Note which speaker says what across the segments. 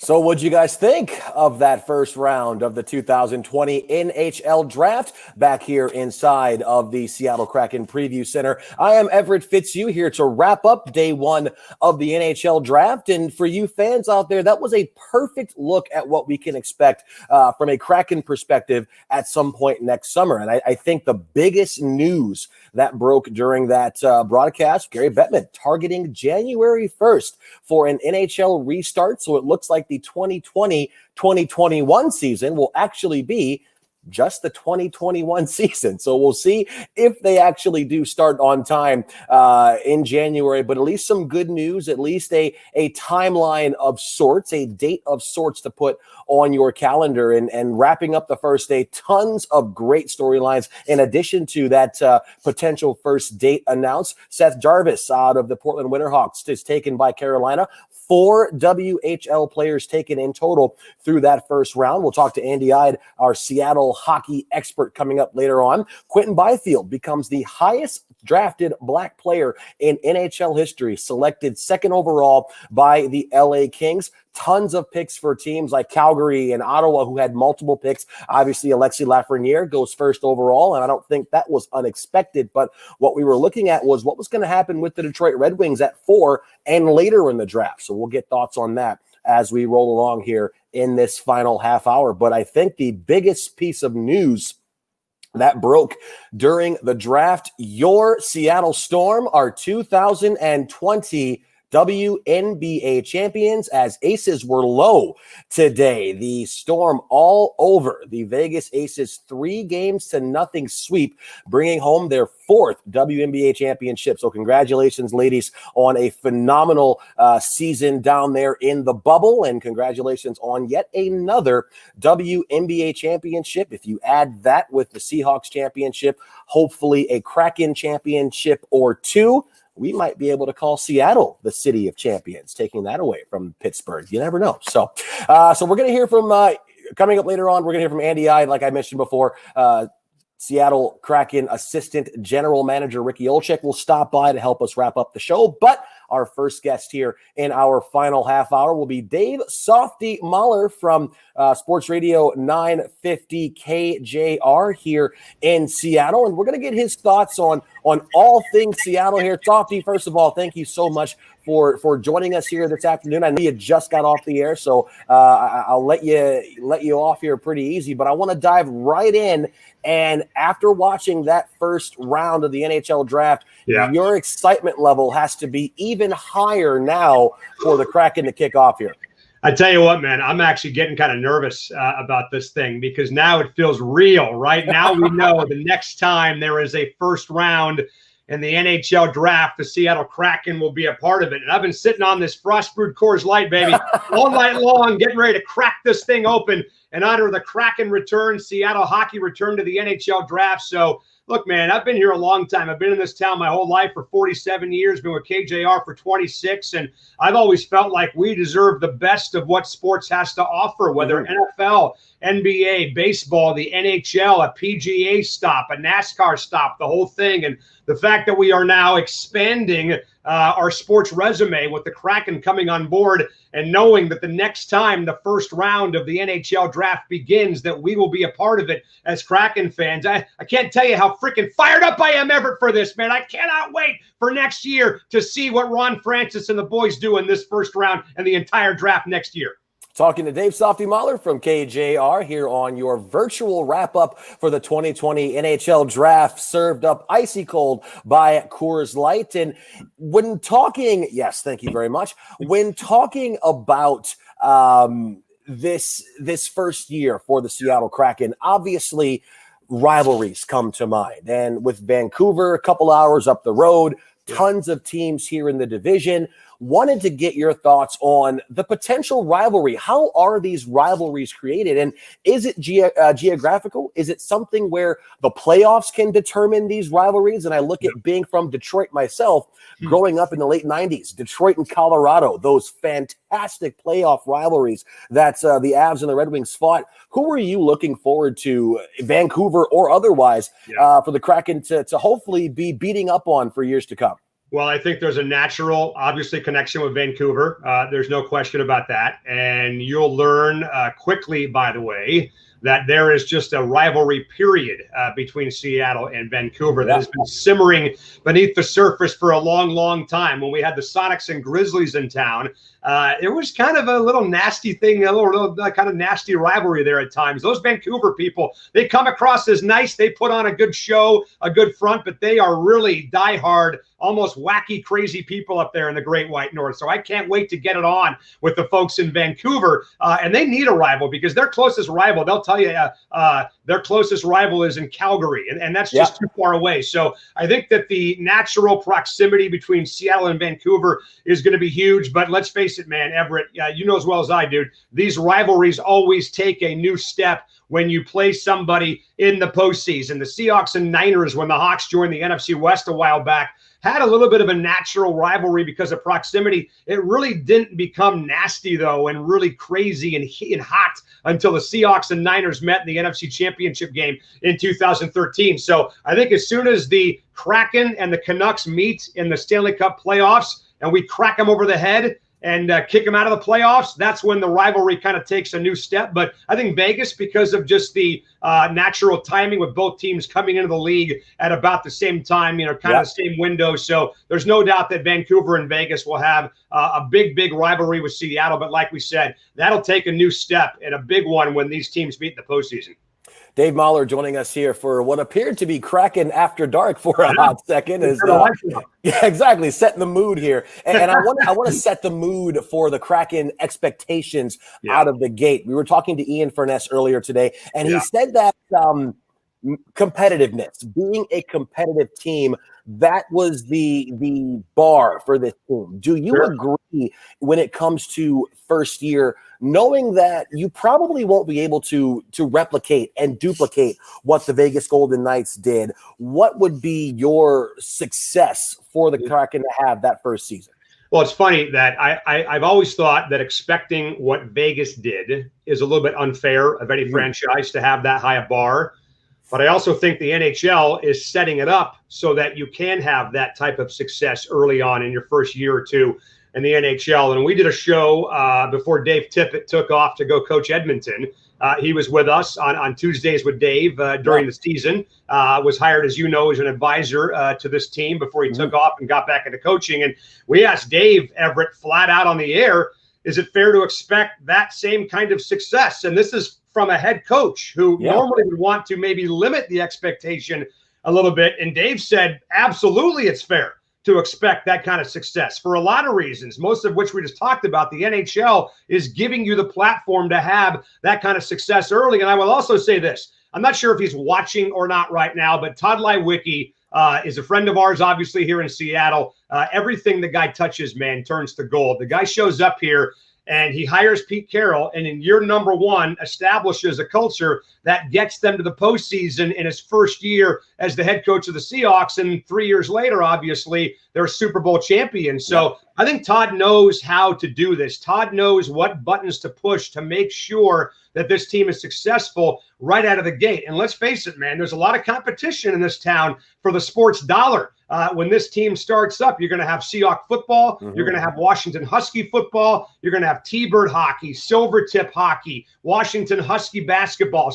Speaker 1: So what'd you guys think of that first round of the 2020 NHL Draft back here inside of the Seattle Kraken Preview Center? I am Everett Fitzhugh here to wrap up day one of the NHL Draft. And for you fans out there, that was a perfect look at what we can expect from a Kraken perspective at some point next summer. And I think the biggest news that broke during that broadcast, Gary Bettman targeting January 1st for an NHL restart. So it looks like the 2020-2021 season will actually be just the 2021 season. So we'll see if they actually do start on time in January, but at least some good news, at least a timeline of sorts, a date of sorts to put on your calendar. And wrapping up the first day, tons of great storylines. In addition to that potential first date announced, Seth Jarvis out of the Portland Winterhawks is taken by Carolina. 4 WHL players taken in total through that first round. We'll talk to Andy Eide, our Seattle hockey expert, coming up later on. Quentin Byfield becomes the highest drafted Black player in NHL history, selected second overall by the LA Kings. Tons of picks for teams like Calgary and Ottawa, who had multiple picks. Obviously, Alexis Lafreniere goes first overall, and I don't think that was unexpected. But what we were looking at was what was going to happen with the Detroit Red Wings at 4 and later in the draft. So we'll get thoughts on that as we roll along here in this final half hour. But I think the biggest piece of news that broke during the draft, your Seattle Storm are 2020 WNBA champions, as Aces were low today. The Storm all over the Vegas Aces 3-0 sweep, bringing home their 4th WNBA championship. So congratulations, ladies, on a phenomenal season down there in the bubble, and congratulations on yet another WNBA championship. If you add that with the Seahawks championship, hopefully a Kraken championship or 2, we might be able to call Seattle the city of champions, taking that away from Pittsburgh. You never know. So we're going to hear from, coming up later on, we're going to hear from Andy Eide, like I mentioned before. Seattle Kraken assistant general manager Ricky Olczyk will stop by to help us wrap up the show. But our first guest here in our final half hour will be Dave Softy Mahler from Sports Radio 950 KJR here in Seattle. And we're going to get his thoughts on all things Seattle here. Softy, first of all, thank you so much for joining us here this afternoon. I know you just got off the air, so I'll let you off here pretty easy. But I want to dive right in. And after watching that first round of the NHL Draft, your excitement level has to be even higher now for the Kraken to kick off here.
Speaker 2: I tell you what, man, I'm actually getting kind of nervous about this thing, because now it feels real, right? Now we know the next time there is a first round in the NHL Draft, the Seattle Kraken will be a part of it. And I've been sitting on this frost-brewed Coors Light, baby, all night long, getting ready to crack this thing open in honor of the Kraken return, Seattle hockey return to the NHL Draft. So, look, man, I've been here a long time. I've been in this town my whole life for 47 years, been with KJR for 26, and I've always felt like we deserve the best of what sports has to offer, whether NFL, NBA, baseball, the NHL, a PGA stop, a NASCAR stop, the whole thing. And the fact that we are now expanding our sports resume with the Kraken coming on board, and knowing that the next time the first round of the NHL Draft begins, that we will be a part of it as Kraken fans. I can't tell you how freaking fired up I am, Everett, for this, man. I cannot wait for next year to see what Ron Francis and the boys do in this first round and the entire draft next year.
Speaker 1: Talking to Dave Softy Mahler from KJR here on your virtual wrap-up for the 2020 NHL Draft, served up icy cold by Coors Light. And when talking, yes, thank you very much. When talking about this first year for the Seattle Kraken, obviously rivalries come to mind. And with Vancouver a couple hours up the road, tons of teams here in the division. Wanted to get your thoughts on the potential rivalry. How are these rivalries created? And is it geographical? Is it something where the playoffs can determine these rivalries? And I look at being from Detroit myself, growing up in the late 90s, Detroit and Colorado, those fantastic playoff rivalries that the Avs and the Red Wings fought. Who were you looking forward to, Vancouver or otherwise, for the Kraken to hopefully be beating up on for years to come?
Speaker 2: Well, I think there's a natural, obviously, connection with Vancouver. There's no question about that. And you'll learn quickly, by the way, that there is just a rivalry period between Seattle and Vancouver that has been simmering beneath the surface for a long, long time. When we had the Sonics and Grizzlies in town, it was kind of a little nasty thing, a little kind of nasty rivalry there at times. Those Vancouver people, they come across as nice. They put on a good show, a good front, but they are really diehard, almost wacky, crazy people up there in the Great White North. So I can't wait to get it on with the folks in Vancouver. And they need a rival because their closest rival, they'll tell you their closest rival is in Calgary. And that's just too far away. So I think that the natural proximity between Seattle and Vancouver is going to be huge. But let's face it, man, Everett, you know as well as I do, these rivalries always take a new step when you play somebody in the postseason. The Seahawks and Niners, when the Hawks joined the NFC West a while back, had a little bit of a natural rivalry because of proximity. It really didn't become nasty, though, and really crazy and hot until the Seahawks and Niners met in the NFC Championship game in 2013. So I think as soon as the Kraken and the Canucks meet in the Stanley Cup playoffs and we crack them over the head and kick them out of the playoffs, that's when the rivalry kind of takes a new step. But I think Vegas, because of just the natural timing with both teams coming into the league at about the same time, kind of the same window. So there's no doubt that Vancouver and Vegas will have a big, big rivalry with Seattle. But like we said, that'll take a new step and a big one when these teams meet in the postseason.
Speaker 1: Dave Mahler joining us here for what appeared to be Kraken After Dark for a hot second. Yeah, exactly. Setting the mood here. And I want to set the mood for the Kraken expectations out of the gate. We were talking to Ian Furness earlier today, and he said that competitiveness, being a competitive team, that was the bar for this team. Do you agree when it comes to first year, knowing that you probably won't be able to replicate and duplicate what the Vegas Golden Knights did? What would be your success for the Kraken to have that first season?
Speaker 2: Well, it's funny that I've always thought that expecting what Vegas did is a little bit unfair of any franchise to have that high a bar. But I also think the NHL is setting it up so that you can have that type of success early on in your first year or two in the NHL. And we did a show before Dave Tippett took off to go coach Edmonton. He was with us on Tuesdays with Dave during the season, was hired, as you know, as an advisor to this team before he took off and got back into coaching. And we asked Dave Everett flat out on the air, is it fair to expect that same kind of success? And this is from a head coach who normally would want to maybe limit the expectation a little bit. And Dave said, absolutely, it's fair to expect that kind of success for a lot of reasons, most of which we just talked about. The NHL is giving you the platform to have that kind of success early. And I will also say this, I'm not sure if he's watching or not right now, but Todd Lewicki is a friend of ours, obviously, here in Seattle. Everything the guy touches, man, turns to gold. The guy shows up here and he hires Pete Carroll, and in year number one establishes a culture that gets them to the postseason in his first year as the head coach of the Seahawks. And 3 years later, obviously, they're Super Bowl champions. So I think Todd knows how to do this. Todd knows what buttons to push to make sure that this team is successful right out of the gate. And let's face it, man, there's a lot of competition in this town for the sports dollar. When this team starts up, you're going to have Seahawk football. You're going to have Washington Husky football. You're going to have T-Bird hockey, Silvertip hockey, Washington Husky basketball,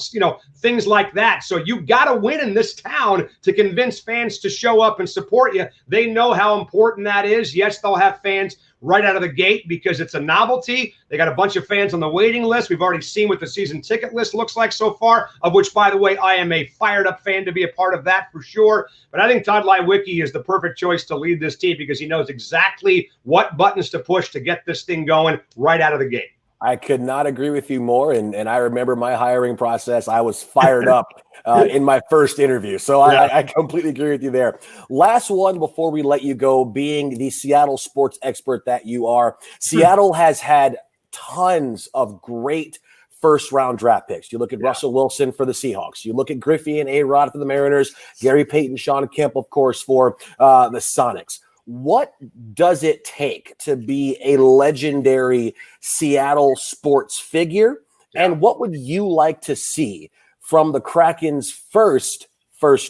Speaker 2: things like that. So you got to win in this town to convince fans to show up and support you. They know how important that is. Yes, they'll have fans right out of the gate because it's a novelty. They got a bunch of fans on the waiting list. We've already seen what the season ticket list looks like so far, of which, by the way, I am a fired up fan to be a part of that for sure. But I think Todd Lewicki is the perfect choice to lead this team because he knows exactly what buttons to push to get this thing going right out of the gate.
Speaker 1: I could not agree with you more. And I remember my hiring process. I was fired up in my first interview. So I completely agree with you there. Last one before we let you go, being the Seattle sports expert that you are. Seattle has had tons of great first-round draft picks. You look at Russell Wilson for the Seahawks. You look at Griffey and A-Rod for the Mariners. Gary Payton, Sean Kemp, of course, for the Sonics. What does it take to be a legendary Seattle sports figure? And what would you like to see from the Kraken's first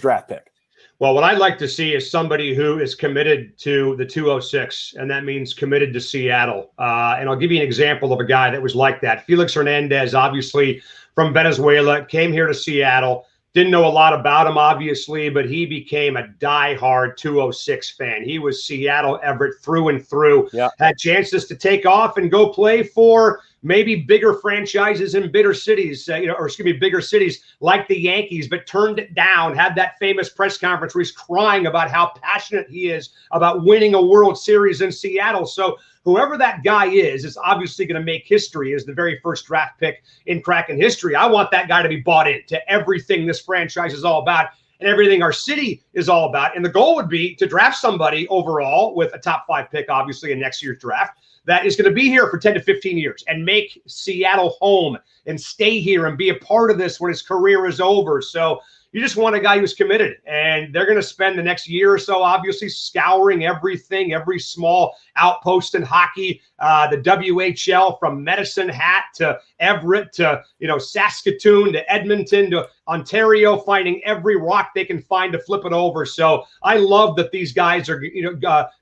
Speaker 1: draft pick?
Speaker 2: Well, what I'd like to see is somebody who is committed to the 206, and that means committed to Seattle. And I'll give you an example of a guy that was like that. Felix Hernandez, obviously from Venezuela, came here to Seattle. Didn't know a lot about him, obviously, but he became a diehard 206 fan. He was Seattle Everett through and through.
Speaker 1: Yeah.
Speaker 2: Had chances to take off and go play for maybe bigger franchises in bigger cities, bigger cities like the Yankees, but turned it down. Had that famous press conference where he's crying about how passionate he is about winning a World Series in Seattle. So whoever that guy is obviously going to make history as the very first draft pick in Kraken history. I want that guy to be bought into everything this franchise is all about and everything our city is all about. And the goal would be to draft somebody overall with a top 5 pick, obviously, in next year's draft, that is going to be here for 10 to 15 years and make Seattle home and stay here and be a part of this when his career is over. So you just want a guy who's committed, and they're going to spend the next year or so, obviously, scouring everything, every small outpost in hockey, the WHL, from Medicine Hat to Everett to, Saskatoon to Edmonton to Ontario, finding every rock they can find to flip it over. So I love that these guys are,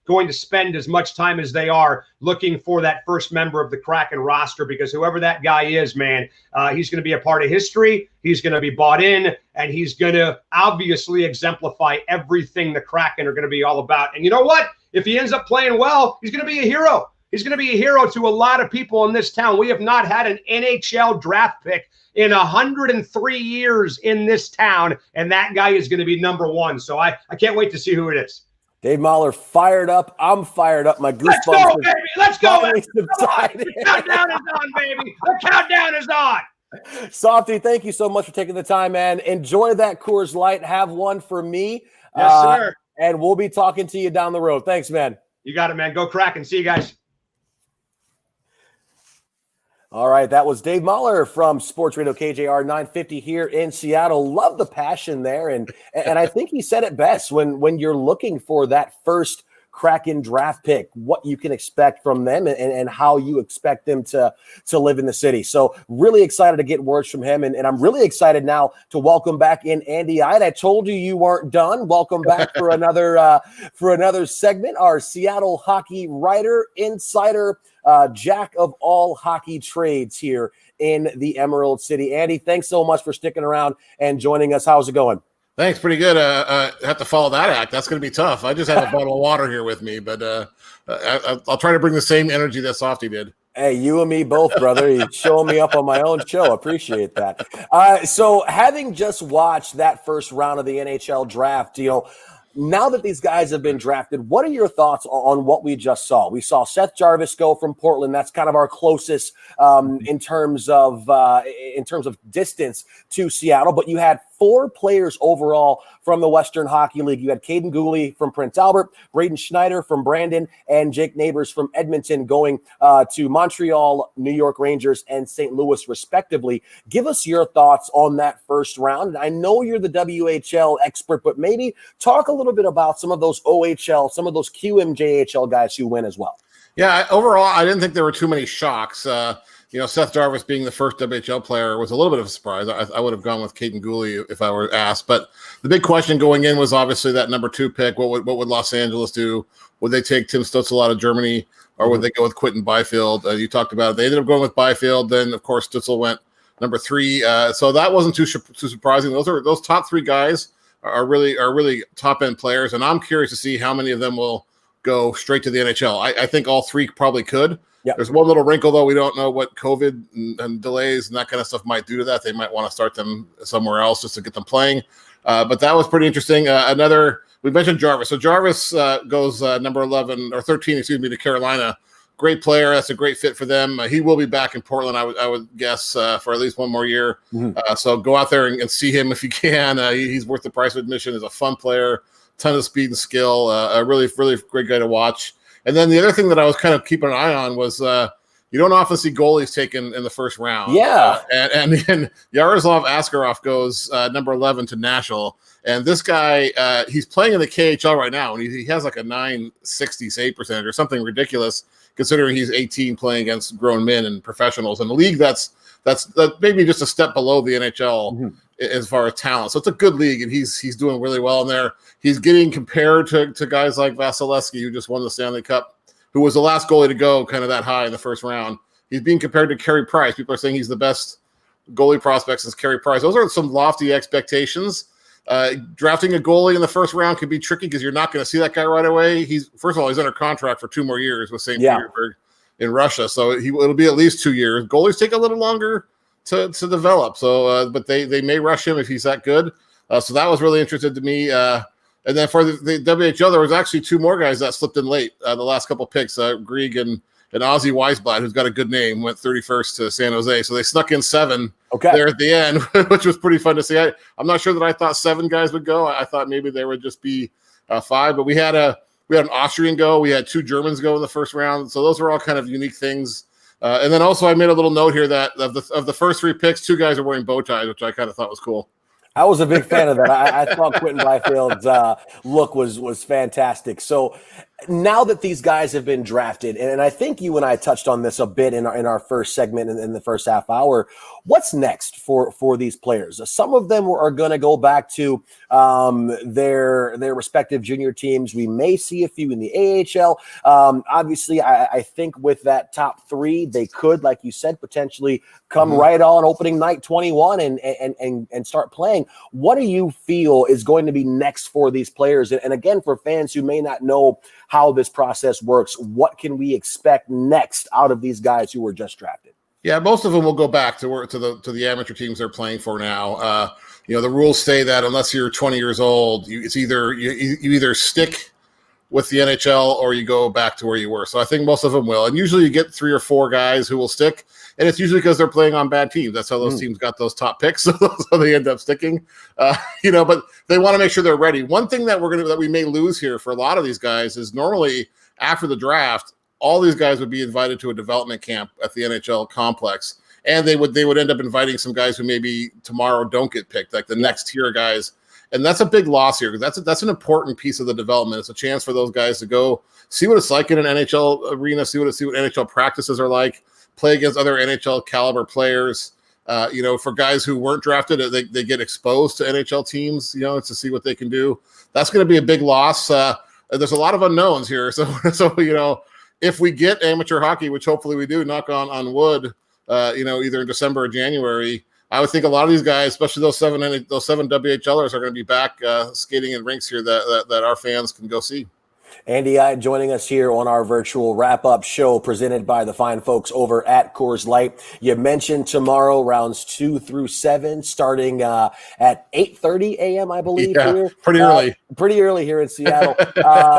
Speaker 2: going to spend as much time as they are looking for that first member of the Kraken roster, because whoever that guy is, man, he's going to be a part of history. He's going to be bought in, and he's going to obviously exemplify everything the Kraken are going to be all about. And you know what? If he ends up playing well, he's going to be a hero. He's going to be a hero to a lot of people in this town. We have not had an NHL draft pick in 103 years in this town, and that guy is going to be number one. So I can't wait to see who it is.
Speaker 1: Dave Mahler fired up. I'm fired up. My goosebumps.
Speaker 2: Let's go, baby. Let's go.
Speaker 1: The
Speaker 2: countdown is on, baby. The countdown is on.
Speaker 1: Softy, thank you so much for taking the time, man. Enjoy that Coors Light. Have one for me.
Speaker 2: Yes, sir.
Speaker 1: And we'll be talking to you down the road. Thanks, man.
Speaker 2: You got it, man. Go Kraken. See you guys.
Speaker 1: All right, that was Dave Mahler from Sports Radio KJR 950 here in Seattle. Love the passion there, and I think he said it best when you're looking for that first Kraken draft pick, what you can expect from them and how you expect them to live in the city. So really excited to get words from him, and I'm really excited now to welcome back in Andy Eide. I told you weren't done. Welcome back for another segment. Our Seattle hockey writer, insider, jack of all hockey trades here in the Emerald City. Andy, thanks so much for sticking around and joining us. How's it going?
Speaker 3: Thanks. Pretty good. I have to follow that act. That's going to be tough. I just have a bottle of water here with me, but I'll try to bring the same energy that Softy did.
Speaker 1: Hey, you and me both, brother. You're showing me up on my own show. Appreciate that. So having just watched that first round of the NHL draft, now that these guys have been drafted, what are your thoughts on what we just saw? We saw Seth Jarvis go from Portland. That's kind of our closest in terms of distance to Seattle. But you had 4 players overall from the Western Hockey League. You had Caden Gooley from Prince Albert, Braden Schneider from Brandon, and Jake Neighbors from Edmonton going to Montreal, New York Rangers, and St. Louis, respectively. Give us your thoughts on that first round. I know you're the WHL expert, but maybe talk a little bit about some of those OHL, some of those QMJHL guys who win as well.
Speaker 3: Yeah, overall, I didn't think there were too many shocks. Seth Jarvis being the first WHL player was a little bit of a surprise. I would have gone with Caden Gooley if I were asked. But the big question going in was obviously that number 2 pick. What would Los Angeles do? Would they take Tim Stützle out of Germany, or would they go with Quentin Byfield? You talked about it. They ended up going with Byfield. Then, of course, Stützle went number 3. So that wasn't too surprising. Those top 3 guys are really top end players, and I'm curious to see how many of them will go straight to the NHL. I think all 3 probably could. Yep. There's one little wrinkle, though. We don't know what COVID and delays and that kind of stuff might do to that. They might want to start them somewhere else just to get them playing. But that was pretty interesting. We mentioned Jarvis. So Jarvis goes number 11 or 13, to Carolina. Great player. That's a great fit for them. He will be back in Portland, I would guess, for at least one more year. Mm-hmm. So go out there and see him if you can. He's worth the price of admission. He's a fun player, ton of speed and skill. A really, really great guy to watch. And then the other thing that I was kind of keeping an eye on was you don't often see goalies taken in the first round.
Speaker 1: Yeah.
Speaker 3: And Yaroslav Askarov goes number 11 to Nashville. And this guy, he's playing in the KHL right now, and he has like a 960 save percentage or something ridiculous, considering he's 18 playing against grown men and professionals in a league that's maybe just a step below the NHL. Mm-hmm. as far as talent. So it's a good league, and he's doing really well in there. He's getting compared to guys like Vasilevsky, who just won the Stanley Cup, who was the last goalie to go kind of that high in the first round. He's being compared to Carey Price. People are saying he's the best goalie prospect since Carey Price. Those are some lofty expectations. Drafting a goalie in the first round could be tricky because you're not going to see that guy right away. First of all, he's under contract for 2 more years with St. Petersburg in Russia, so it'll be at least 2 years. Goalies take a little longer to develop, so but they may rush him if he's that good. So that was really interesting to me. And then for the WHL, there was actually 2 more guys that slipped in late. The last couple picks, Grieg and Ozzy Weisblatt, who's got a good name, went 31st to San Jose. So they snuck in 7 there at the end, which was pretty fun to see. I'm not sure that I thought 7 guys would go. I thought maybe there would just be 5. But we had an Austrian go. We had 2 Germans go in the first round. So those are all kind of unique things. And then also I made a little note here that of the first 3 picks, 2 guys are wearing bow ties, which I kind of thought was cool.
Speaker 1: I was a big fan of that. I thought Quentin Byfield's look was fantastic. So now that these guys have been drafted, and I think you and I touched on this a bit in our first segment in the first half hour, what's next for these players? Some of them are going to go back to their respective junior teams. We may see a few in the AHL. Obviously, I think with that top 3, they could, like you said, potentially come right on opening night 21 and start playing. What do you feel is going to be next for these players? And again, for fans who may not know how this process works, what can we expect next out of these guys who were just drafted?
Speaker 3: Yeah, most of them will go back to the amateur teams they're playing for now. The rules say that unless you're 20 years old, you either stick with the NHL or you go back to where you were. So I think most of them will. And usually you get 3 or 4 guys who will stick, and it's usually because they're playing on bad teams. That's how those teams got those top picks, so they end up sticking. But they want to make sure they're ready. One thing that we may lose here for a lot of these guys is normally after the draft, all these guys would be invited to a development camp at the NHL complex, and they would end up inviting some guys who maybe tomorrow don't get picked, like the next tier guys. And that's a big loss here because that's an important piece of the development. It's a chance for those guys to go see what it's like in an NHL arena, see what NHL practices are like, play against other NHL caliber players. For guys who weren't drafted, they get exposed to NHL teams, to see what they can do. That's going to be a big loss. There's a lot of unknowns here. So if we get amateur hockey, which hopefully we do, knock on wood, either in December or January, I would think a lot of these guys, especially those 7 WHLers, are going to be back skating in rinks here that our fans can go see.
Speaker 1: Andy Eide joining us here on our virtual wrap-up show presented by the fine folks over at Coors Light. You mentioned tomorrow rounds 2 through 7 starting at 8:30 a.m., I believe.
Speaker 3: Yeah,
Speaker 1: here.
Speaker 3: Pretty early.
Speaker 1: Pretty early here in Seattle.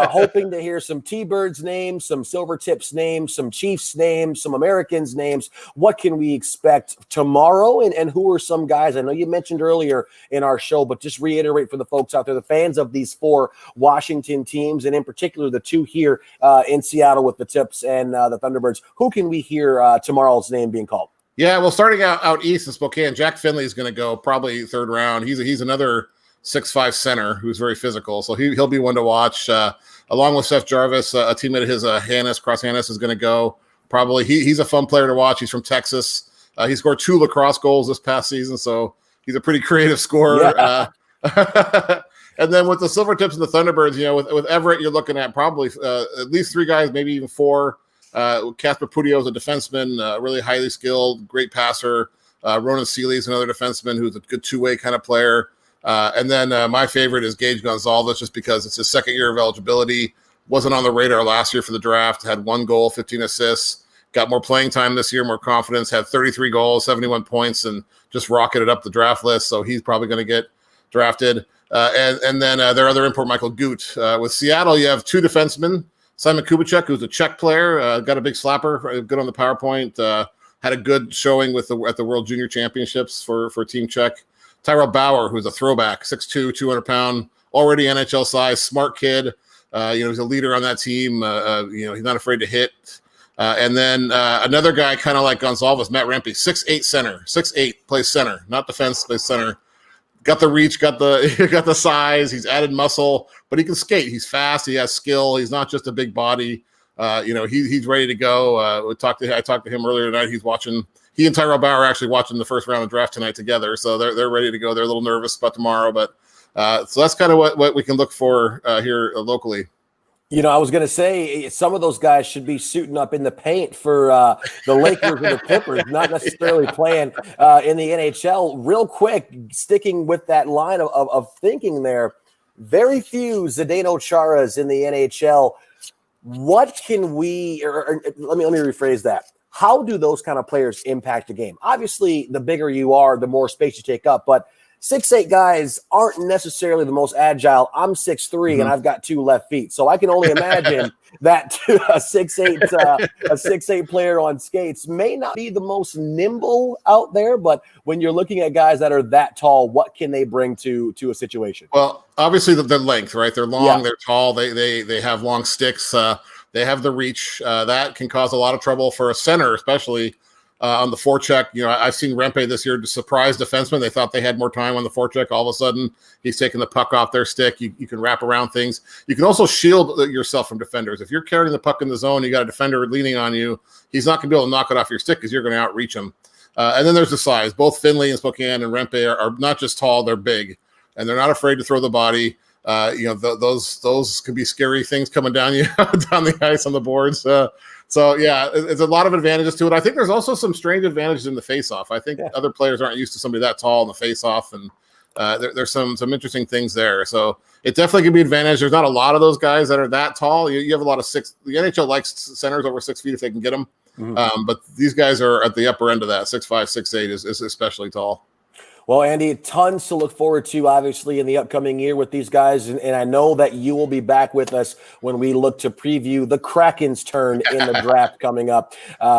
Speaker 1: Hoping to hear some T-Birds names, some Silvertips names, some Chiefs names, some Americans names. What can we expect tomorrow, and who are some guys? I know you mentioned earlier in our show, but just reiterate for the folks out there, the fans of these 4 Washington teams, and in particular the 2 here in Seattle with the Tips and the Thunderbirds. Who can we hear tomorrow's name being called?
Speaker 3: Yeah, well, starting out east in Spokane, Jack Finley is going to go probably 3rd round. He's another 6'5" center who's very physical, so he'll be one to watch. Along with Seth Jarvis, a teammate of his, Cross Hannes, is going to go. Probably he's a fun player to watch. He's from Texas. He scored 2 lacrosse goals this past season, so he's a pretty creative scorer. Yeah. And then with the Silvertips and the Thunderbirds, with Everett, you're looking at probably at least 3 guys, maybe even 4. Casper Pudio is a defenseman, really highly skilled, great passer. Ronan Seeley is another defenseman who's a good 2-way kind of player. And then my favorite is Gage Gonzalez, just because it's his 2nd year of eligibility. Wasn't on the radar last year for the draft. Had 1 goal, 15 assists. Got more playing time this year, more confidence. Had 33 goals, 71 points, and just rocketed up the draft list. So he's probably going to get drafted. And then their other import, Michael Gut. With Seattle, you have 2 defensemen. Simon Kubicek, who's a Czech player, got a big slapper, good on the power point. Had a good showing at the World Junior Championships for Team Czech. Tyrell Bauer, who's a throwback, 6'2", 200-pound, already NHL size, smart kid. He's a leader on that team. He's not afraid to hit. And then another guy, kind of like Gonzalez, Matt Rempe, 6'8" center, 6'8", plays center, not defense, plays center. Got the reach, got the size. He's added muscle, but he can skate. He's fast. He has skill. He's not just a big body. He's ready to go. I talked to him earlier tonight. he and Tyrell Bauer are actually watching the first round of draft tonight together, so they're ready to go. They're a little nervous about tomorrow, but so that's kind of what we can look for here locally.
Speaker 1: I was going to say some of those guys should be suiting up in the paint for the Lakers and the Clippers, not necessarily playing in the NHL. Real quick, sticking with that line of thinking there, very few Zdeno Charas in the NHL. What can we, or let me rephrase that. How do those kind of players impact the game? Obviously, the bigger you are, the more space you take up, but 6'8" guys aren't necessarily the most agile. I'm 6'3" and I've got 2 left feet. So I can only imagine that a 6'8" player on skates may not be the most nimble out there, but when you're looking at guys that are that tall, what can they bring to a situation?
Speaker 3: Well, obviously the length, right? They're long, they're tall, they have long sticks, they have the reach. That can cause a lot of trouble for a center, especially on the forecheck. I've seen Rempe this year to surprise defensemen. They thought they had more time on the forecheck. All of a sudden, he's taking the puck off their stick. You can wrap around things. You can also shield yourself from defenders. If you're carrying the puck in the zone, you got a defender leaning on you, he's not going to be able to knock it off your stick because you're going to outreach him. And then there's the size. Both Finley and Spokane and Rempe are not just tall, they're big, and they're not afraid to throw the body. Those can be scary things coming down you down the ice on the boards. So yeah, it's a lot of advantages to it. I think there's also some strange advantages in the face-off. I think other players aren't used to somebody that tall in the face-off, and there's some interesting things there. So it definitely can be an advantage. There's not a lot of those guys that are that tall. You have a lot of the NHL likes centers over 6 feet if they can get them, but these guys are at the upper end of that. 6'5", 6'8" is especially tall.
Speaker 1: Well, Andy, tons to look forward to, obviously, in the upcoming year with these guys. And I know that you will be back with us when we look to preview the Kraken's turn in the draft coming up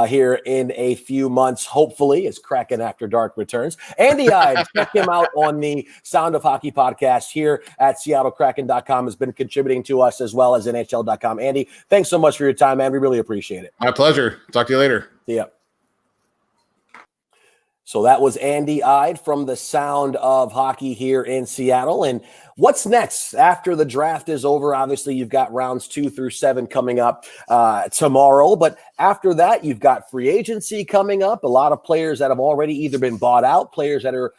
Speaker 1: here in a few months, hopefully, as Kraken After Dark returns. Andy Eide, check him out on the Sound of Hockey podcast here at SeattleKraken.com, has been contributing to us as well as NHL.com. Andy, thanks so much for your time, man. We really appreciate it.
Speaker 3: My pleasure. Talk to you later.
Speaker 1: See ya. So that was Andy Eide from the Sound of Hockey here in Seattle. And what's next after the draft is over? Obviously, you've got rounds 2 through 7 coming up tomorrow. But after that, you've got free agency coming up. A lot of players that have already either been bought out, players that are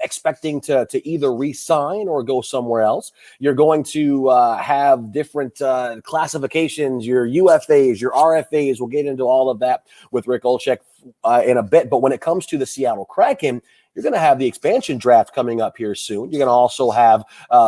Speaker 1: expecting to either re-sign or go somewhere else. You're going to have different classifications, your UFAs, your RFAs. We'll get into all of that with Rick Olczyk in a bit. But when it comes to the Seattle Kraken, you're going to have the expansion draft coming up here soon. You're going to also have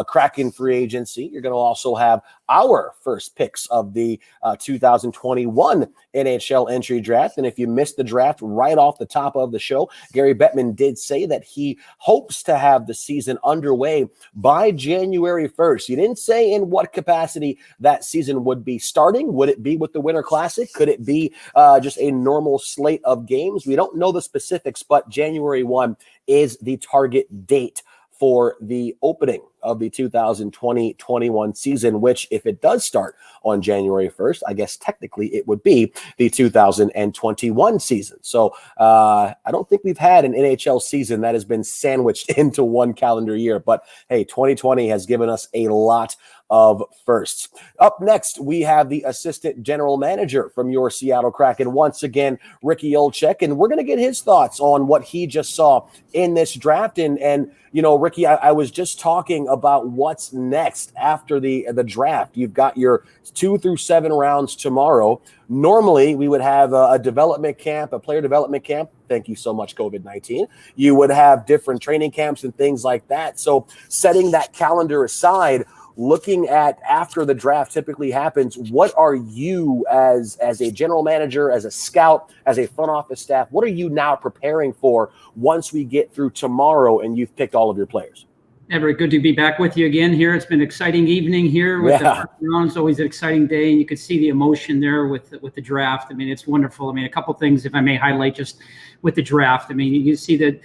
Speaker 1: Kraken free agency. You're going to also have our first picks of the 2021 NHL entry draft. And if you missed the draft right off the top of the show, Gary Bettman did say that he hopes to have the season underway by January 1st. He didn't say in what capacity that season would be starting. Would it be with the Winter Classic? Could it be just a normal slate of games? We don't know the specifics, but January 1 is the target date for the opening of the 2020-21 season, which if it does start on January 1st, I guess technically it would be the 2021 season. So I don't think we've had an NHL season that has been sandwiched into one calendar year, but hey, 2020 has given us a lot of firsts. Up next, we have the assistant general manager from your Seattle Kraken, once again, Ricky Olczyk, and we're going to get his thoughts on what he just saw in this draft. And you know, Ricky, I was just talking about what's next after the draft. You've got your 2 through 7 rounds tomorrow. Normally, we would have a development camp, a player development camp. Thank you so much, COVID-19. You would have different training camps and things like that. So setting that calendar aside, looking at after the draft typically happens, what are you as a general manager, as a scout, as a front office staff, what are you now preparing for once we get through tomorrow and you've picked all of your players?
Speaker 4: Everett, good to be back with you again here. It's been an exciting evening here with the first round. It's always an exciting day, and you can see the emotion there with the draft. I mean, it's wonderful. I mean, a couple things, if I may highlight just with the draft. I mean, you see that,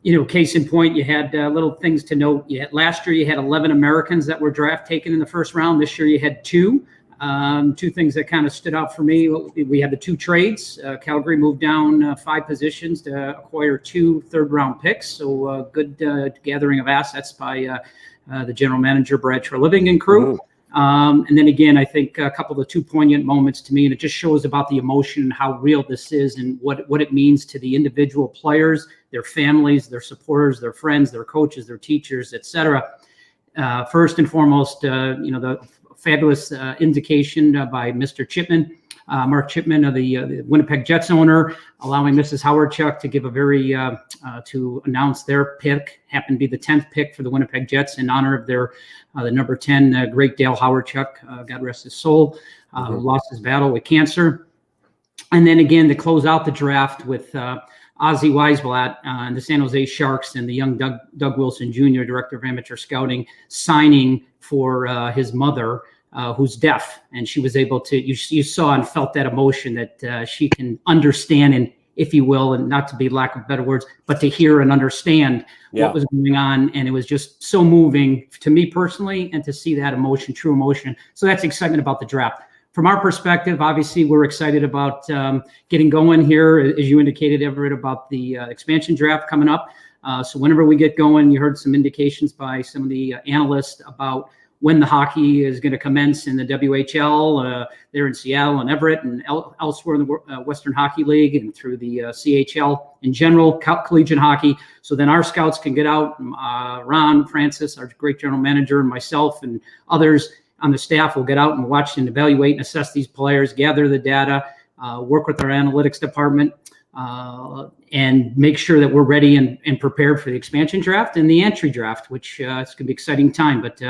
Speaker 4: you know, case in point, you had little things to note. Last year, you had 11 Americans that were taken in the first round. This year, you had 2. 2 things that kind of stood out for me. We had the 2 trades. Calgary moved down 5 positions to acquire 2 third-round picks. So good gathering of assets by the general manager, Brad Treliving and crew. And then again, I think a couple of the two poignant moments to me, and it just shows about the emotion and how real this is and what it means to the individual players, their families, their supporters, their friends, their coaches, their teachers, etc. First and foremost, the fabulous indication by Mr. Chipman, Mark Chipman of the Winnipeg Jets owner, allowing Mrs. Howardchuk to give a to announce their pick, happened to be the 10th pick for the Winnipeg Jets in honor of their the number 10, great Dale Howardchuk, God rest his soul, who lost his battle with cancer. And then again, to close out the draft with Ozzie Weisblatt and the San Jose Sharks and the young Doug Wilson Jr., Director of Amateur Scouting, signing for his mother, who's deaf. And she was able to, you saw and felt that emotion that she can understand, and if you will, and not to be lack of better words, but to hear and understand what was going on. And it was just so moving to me personally, and to see that emotion, true emotion. So that's excitement about the draft. From our perspective, obviously, we're excited about getting going here, as you indicated, Everett, about the expansion draft coming up. So whenever we get going, you heard some indications by some of the analysts about when the hockey is going to commence in the WHL there in Seattle and Everett and elsewhere in the Western Hockey League and through the CHL in general, collegiate hockey. So then our scouts can get out, Ron Francis, our great general manager, and myself and others on the staff will get out and watch and evaluate and assess these players, gather the data, work with our analytics department, and make sure that we're ready and prepared for the expansion draft and the entry draft, which it's going to be exciting time. But,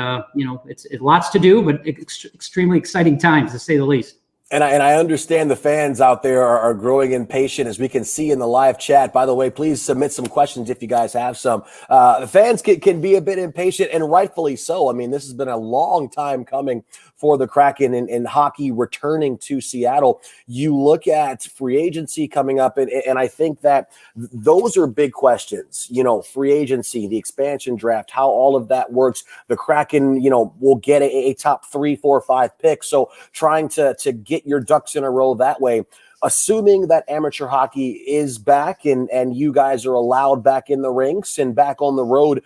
Speaker 4: it's lots to do, but extremely exciting times, to say the least.
Speaker 1: And I understand the fans out there are growing impatient, as we can see in the live chat. By the way, please submit some questions if you guys have some. The fans can be a bit impatient, and rightfully so. I mean, this has been a long time coming for the Kraken and hockey returning to Seattle. You look at free agency coming up, and I think that those are big questions. Free agency, the expansion draft, how all of that works. The Kraken, will get a top 3, 4, 5 pick. So trying to get your ducks in a row that way, assuming that amateur hockey is back and you guys are allowed back in the rinks and back on the road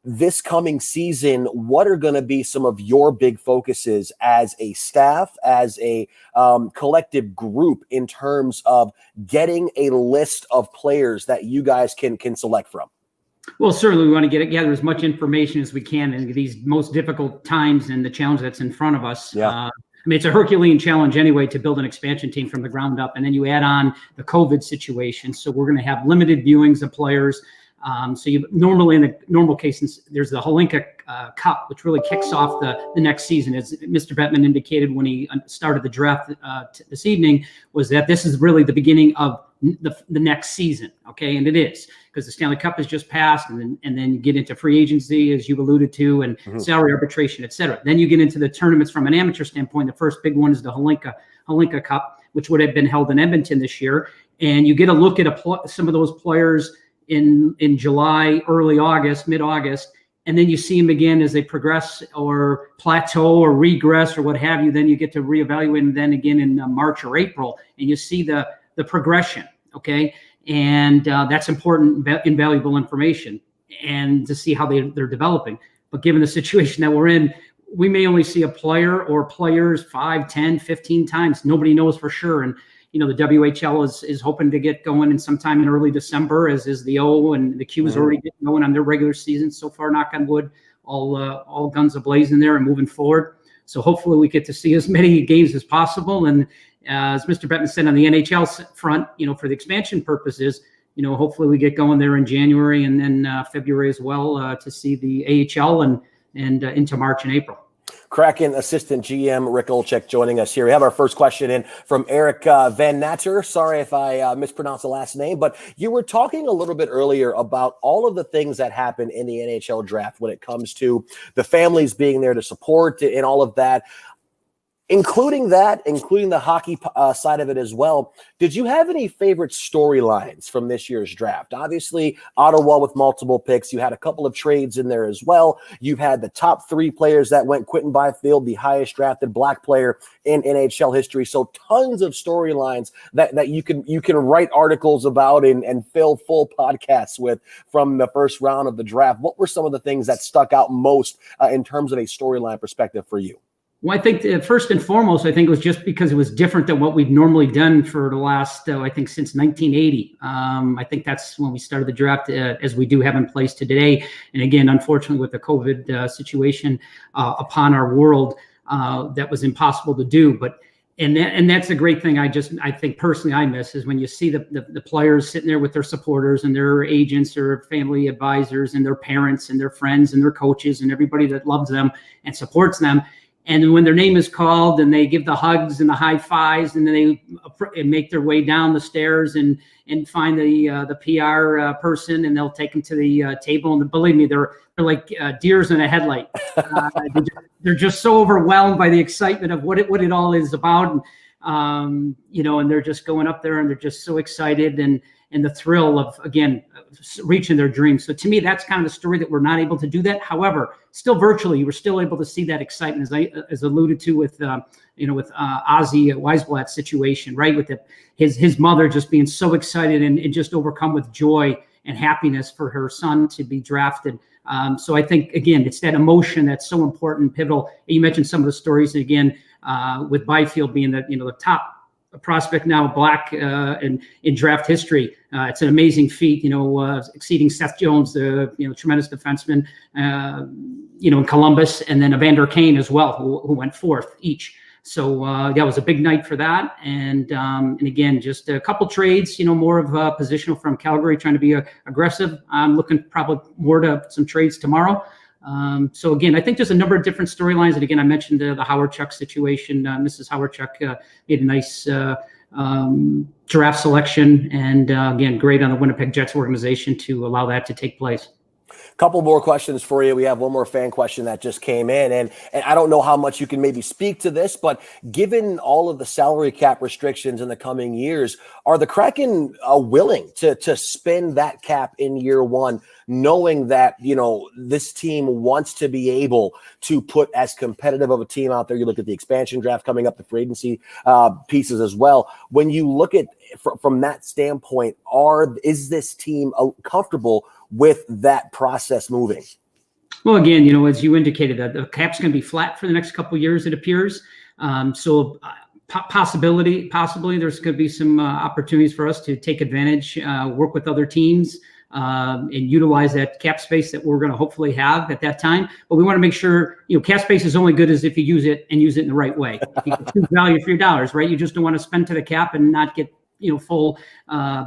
Speaker 1: this coming season, what are going to be some of your big focuses as a staff, as a collective group, in terms of getting a list of players that you guys can select from?
Speaker 4: Well, certainly we want to gather as much information as we can in these most difficult times and the challenge that's in front of us. It's a Herculean challenge anyway to build an expansion team from the ground up. And then you add on the COVID situation. So we're going to have limited viewings of players. So you normally, in the normal cases, there's the Holinka Cup, which really kicks off the next season. As Mr. Bettman indicated when he started the draft this evening, was that this is really the beginning of the next season. Okay. And it is, because the Stanley Cup has just passed, and then you get into free agency, as you've alluded to, and salary arbitration, et cetera. Then you get into the tournaments from an amateur standpoint. The first big one is the Holinka Cup, which would have been held in Edmonton this year. And you get a look at some of those players in July, early August, mid-August, and then you see them again as they progress or plateau or regress or what have you. Then you get to reevaluate them then again in March or April, and you see the progression, okay? And that's important, invaluable information, and to see how they're developing. But given the situation that we're in, we may only see a player or players 5, 10, 15 times. Nobody knows for sure. And the WHL is hoping to get going in sometime in early December, as is the O, and the Q is already getting going on their regular season. So far, knock on wood, all guns ablazing there and moving forward. So hopefully we get to see as many games as possible. And as Mr. Bettman said, on the NHL front, for the expansion purposes, hopefully we get going there in January and then February as well to see the AHL and into March and April.
Speaker 1: Kraken assistant GM Rick Olczyk joining us here. We have our first question in from Eric Van Natter. Sorry if I mispronounced the last name, but you were talking a little bit earlier about all of the things that happen in the NHL draft when it comes to the families being there to support and all of that. Including the hockey side of it as well. Did you have any favorite storylines from this year's draft? Obviously, Ottawa with multiple picks. You had a couple of trades in there as well. You've had the top 3 players that went. Quentin Byfield, the highest drafted Black player in NHL history. So tons of storylines that you can write articles about and fill full podcasts with from the first round of the draft. What were some of the things that stuck out most in terms of a storyline perspective for you?
Speaker 4: Well, I think first and foremost, I think it was just because it was different than what we've normally done for the last, I think, since 1980. I think that's when we started the draft, as we do have in place today. And again, unfortunately, with the COVID situation upon our world, that was impossible to do. And that's a great thing. I think personally I miss is when you see the players sitting there with their supporters and their agents or family advisors and their parents and their friends and their coaches and everybody that loves them and supports them. And when their name is called and they give the hugs and the high fives, and then they make their way down the stairs and find the PR person, and they'll take them to the table. And believe me, they're like deers in a headlight. They're just so overwhelmed by the excitement of what it all is about. And, and they're just going up there and they're just so excited and the thrill of, again, reaching their dreams. So to me, that's kind of the story that we're not able to do that. However, still virtually, we're still able to see that excitement, as alluded to with Ozzy Weisblatt's situation, right? With his mother just being so excited and just overcome with joy and happiness for her son to be drafted. So I think, again, it's that emotion that's so important, pivotal. You mentioned some of the stories, again, with Byfield being the top prospect now, black in draft history. It's an amazing feat, exceeding Seth Jones, the tremendous defenseman, in Columbus, and then Evander Kane as well, who went fourth each. So that was a big night for that. And again, just a couple trades, more of a positional from Calgary, trying to be aggressive. I'm looking probably more to some trades tomorrow. So again, I think there's a number of different storylines. And again, I mentioned the Howard-Chuck situation. Mrs. Howard-Chuck made a nice draft selection, and again, great on the Winnipeg Jets organization to allow that to take place.
Speaker 1: Couple more questions for you. We have one more fan question that just came in, and I don't know how much you can maybe speak to this, but given all of the salary cap restrictions in the coming years, are the Kraken willing to spend that cap in year one, knowing that, this team wants to be able to put as competitive of a team out there? You look at the expansion draft coming up, the free agency pieces as well. When you look at from that standpoint, is this team comfortable with that process moving?
Speaker 4: Well, again, as you indicated, that the cap's going to be flat for the next couple of years, it appears. So possibly there's going to be some opportunities for us to take advantage, work with other teams, and utilize that cap space that we're going to hopefully have at that time. But we want to make sure, cap space is only good as if you use it in the right way. If you get true value for your dollars, right? You just don't want to spend to the cap and not get, full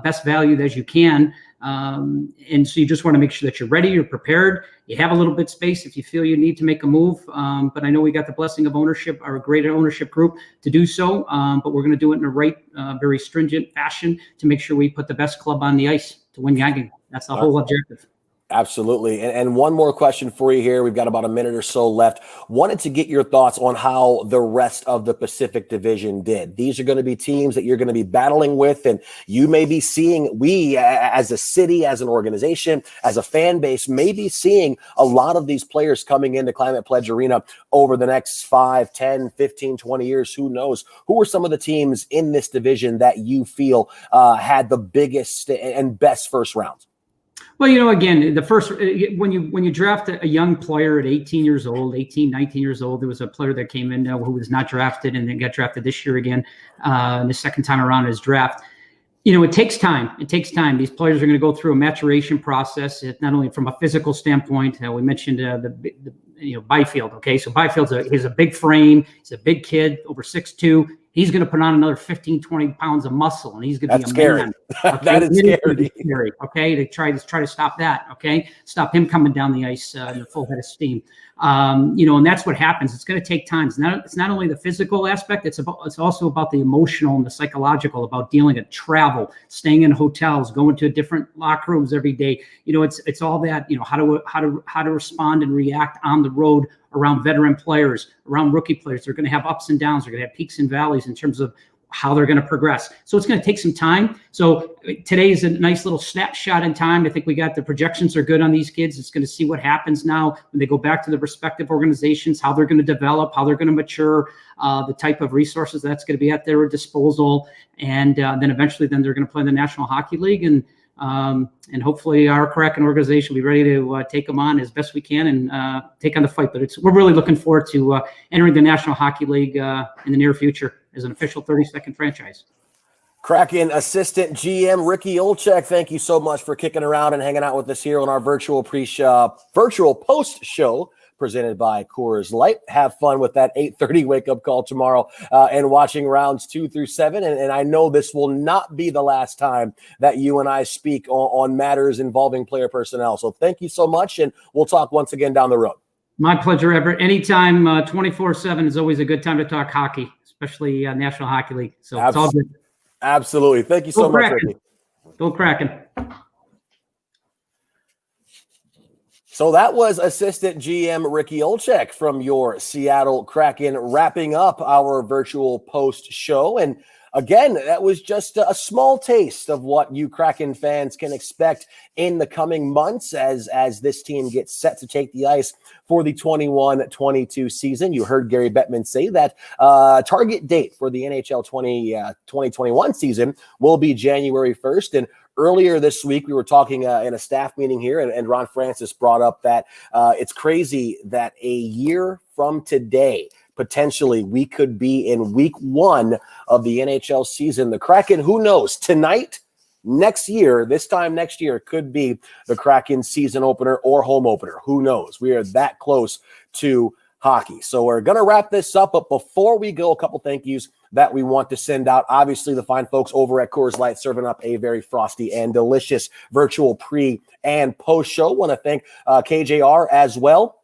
Speaker 4: best value as you can. And so you just want to make sure that you're ready, you're prepared, you have a little bit of space if you feel you need to make a move. But I know we got the blessing of ownership, our great ownership group, to do so. But we're going to do it in a right, very stringent fashion to make sure we put the best club on the ice to win the game. That's the whole objective.
Speaker 1: Absolutely. And one more question for you here. We've got about a minute or so left. Wanted to get your thoughts on how the rest of the Pacific Division did. These are going to be teams that you're going to be battling with, and you may be seeing, we as a city, as an organization, as a fan base, may be seeing a lot of these players coming into Climate Pledge Arena over the next 5, 10, 15, 20 years. Who knows? Who are some of the teams in this division that you feel had the biggest and best first rounds?
Speaker 4: Well, again, the first, when you draft a young player at 19 years old, there was a player that came in who was not drafted and then got drafted this year again, the second time around in his draft. It takes time. These players are going to go through a maturation process, not only from a physical standpoint. We mentioned Byfield. Okay, so Byfield's he's a big frame. He's a big kid, over 6'2". He's going to put on another 15, 20 pounds of muscle, and he's going to be a
Speaker 1: scary.
Speaker 4: man. Okay?
Speaker 1: That is scary.
Speaker 4: Okay, to try to stop that. Okay, stop him coming down the ice in a full head of steam. And that's what happens. It's going to take time. It's not only the physical aspect. It's also about the emotional and the psychological, about dealing with travel, staying in hotels, going to different locker rooms every day. It's all that. How to respond and react on the road around veteran players, around rookie players. They're going to have ups and downs. They're going to have peaks and valleys in terms of how they're going to progress. So it's going to take some time. So today is a nice little snapshot in time. I think we got the projections are good on these kids. It's going to see what happens now when they go back to the respective organizations, how they're going to develop, how they're going to mature, the type of resources that's going to be at their disposal. And then eventually they're going to play in the National Hockey League. And And hopefully our Kraken organization will be ready to take them on as best we can and take on the fight. But we're really looking forward to entering the National Hockey League in the near future as an official 32nd franchise.
Speaker 1: Kraken assistant GM Ricky Olczyk, thank you so much for kicking around and hanging out with us here on our virtual post show presented by Coors Light. Have fun with that 8:30 wake-up call tomorrow and watching rounds 2 through 7. And I know this will not be the last time that you and I speak on matters involving player personnel. So thank you so much, and we'll talk once again down the road.
Speaker 4: My pleasure, Everett. Anytime, 24/7 is always a good time to talk hockey, especially National Hockey League. So it's all good.
Speaker 1: Absolutely. Thank you so much, Ricky.
Speaker 4: Go Kraken.
Speaker 1: So that was assistant GM Ricky Olczyk from your Seattle Kraken, wrapping up our virtual post show. And again, that was just a small taste of what you Kraken fans can expect in the coming months as this team gets set to take the ice for the 21-22 season. You heard Gary Bettman say that target date for the NHL 2021 season will be January 1st. And earlier this week, we were talking in a staff meeting here, and Ron Francis brought up that it's crazy that a year from today, potentially, we could be in week 1 of the NHL season. The Kraken, who knows, tonight, next year, this time next year, could be the Kraken season opener or home opener. Who knows? We are that close to hockey. So we're going to wrap this up. But before we go, a couple thank yous that we want to send out. Obviously, the fine folks over at Coors Light serving up a very frosty and delicious virtual pre and post show. Want to thank KJR as well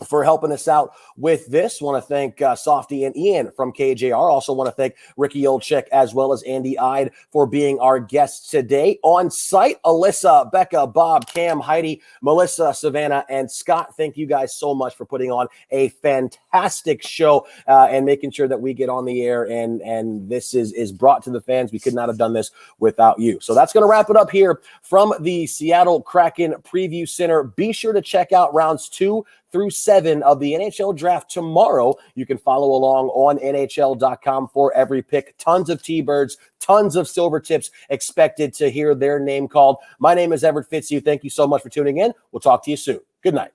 Speaker 1: for helping us out with this. Want to thank Softy and Ian from KJR. Also want to thank Ricky Olczyk as well as Andy Eide for being our guests today. On site, Alyssa, Becca, Bob, Cam, Heidi, Melissa, Savannah, and Scott. Thank you guys so much for putting on a fantastic show and making sure that we get on the air and this is brought to the fans. We could not have done this without you. So that's going to wrap it up here from the Seattle Kraken Preview Center. Be sure to check out rounds 2 through 7 of the NHL Draft tomorrow. You can follow along on NHL.com for every pick. Tons of T-Birds, tons of Silver Tips expected to hear their name called. My name is Everett Fitzhugh. Thank you so much for tuning in. We'll talk to you soon. Good night.